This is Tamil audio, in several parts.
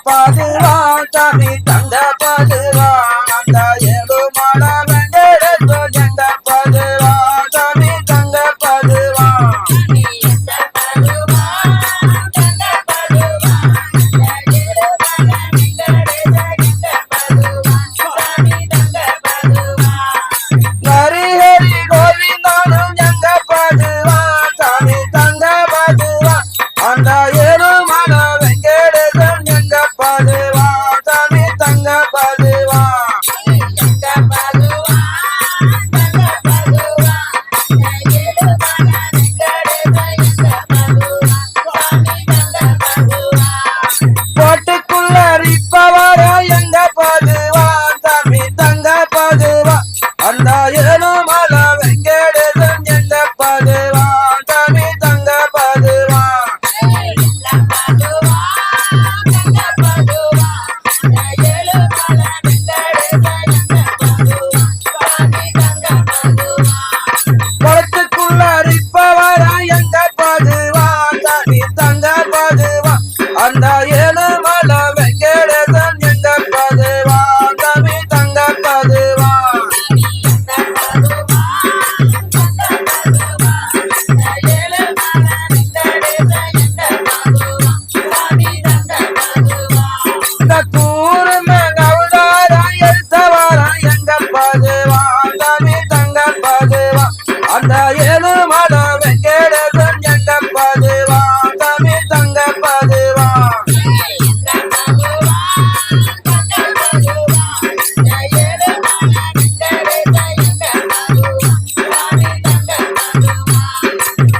பதுவா சாமி தங்க பதுவா அந்த ஏழுமல வெங்கடேச எங்க பதுவா சாமி தங்க பதுவா ஹரி ஹரி கோவிந்தானும் எங்க பதுவா சாமி தங்க பதுவா அந்த ஏழுமல வெங்கடேசன் எங்க பதுவா சாமி தங்க பதுவா போட்டுக்குள்ள ரிப்பவர எங்க பதுவா சாமி தங்க பதுவா அந்த ஏழுமல வெங்கடேசன் எங்க பதுவா சாமி தங்க பதுவா குளத்துக்குள்ள ரிப்பவர எங்க பதுவா சாமி தங்க பதுவா அந்த ஏழுமல வெங்கடேசன் எங்க பதுவா சாமி தங்க பதுவா கூர்ம கவுடார எழுத்தவர எங்க பதுவா சாமி தங்க பதுவா அந்த ஏழுமல வெங்கடேசன் எங்க பதுவா சாமி தங்க பதுவா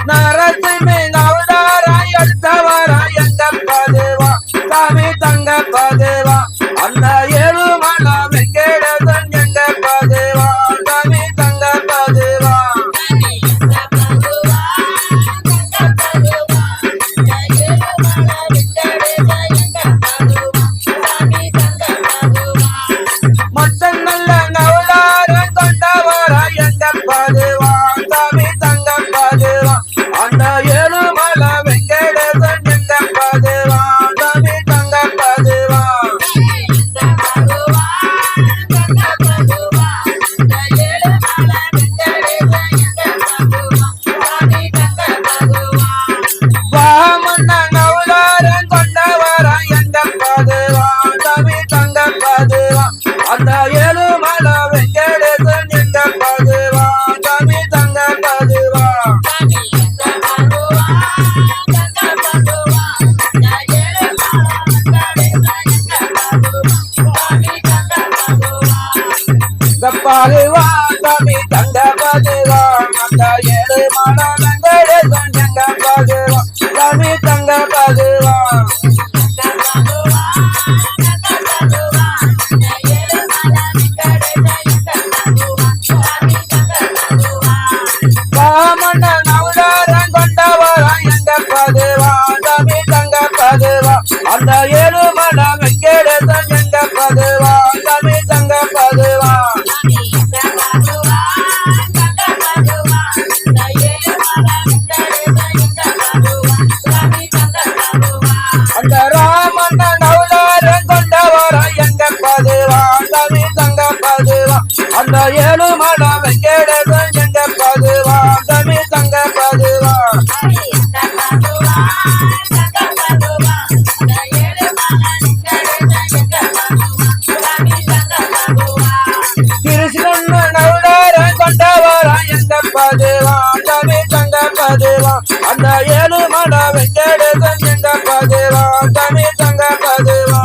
நரசிம்ம கவுடார எழுத்தவர எங்க பதுவா சாமி தங்க பதுவா அந்த ஏழுமல வெங்கடேசன் எங்க பதுவா சாமி தங்க பதுவா மொத்தம் நல்ல நவலார கொண்டவர எங்க பதுவா சாமி தங்க பதுவா அந்த ஏழுமல வெங்கடேசன் எங்க பதுவா சாமி தங்க பதுவா வாமன நவலார கொண்டவர எங்க பதுவா சாமி தங்க பதுவா அந்த ஏழுமல வெங்கடேசன் எங்க பதுவா சாமி தங்க பதுவா பதுவா சாமி தங்க பதுவா அந்த ஏழுமல வெங்கடேசன் எங்க பதுவா சாமி தங்க பதுவா வாமன நவதார கொண்டவர எங்க பதுவா சாமி தங்க பதுவா அந்த ஏழுமல வெங்கடேசன் எங்க பதுவா சாமி தங்க பதுவா அந்த ராமன நவதார கொண்டவர எங்க பதுவா சாமி தங்க பதுவா அந்த ஏழுமல வெங்கடேசன் எங்க பதுவா சாமி தங்க பதுவா கிருஷ்ணன் நவதார கொண்டவர எங்க பதுவா சாமி தங்க பதுவா அந்த ஏழுமல வெங்கடேசன் எங்க பதுவா சாமி தங்க பதுவா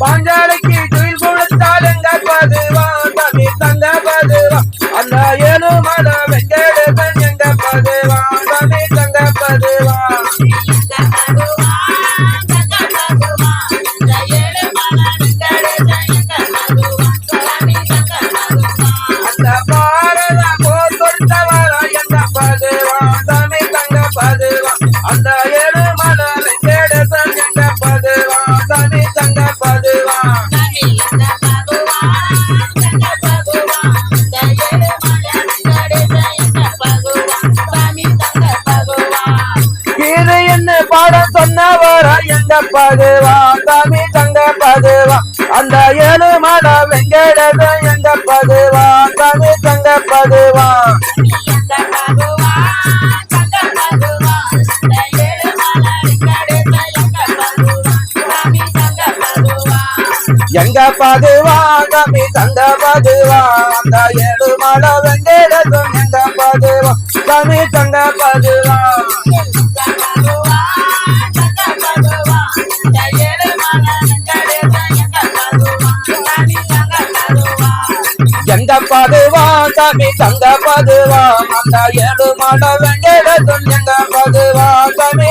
பாஞ்சாலிக்கு துயில் கொடுத்தால் எங்க பதுவா சாமி தங்க பதுவா அந்த ஏழுமல வெங்கடேசன் எங்க பதுவா சாமி தங்க பதுவா அந்த பாரத பதுவான் சாமி தங்க பதுவான் அந்த ஏழுமலை வெங்கடேசன் எங்க பதுவான் சாமி தங்க பதுவான் எங்க பதுவான் சாமி தங்க பதுவான் அந்த ஏழுமலை வெங்கடேசன் எங்க பதுவான் சாமி தங்க பதுவான் எங்க பதுவான் சாமி தங்க பதுவான் அந்த ஏழுமலை வெங்கடேசன் எங்க பதுவான் சாமி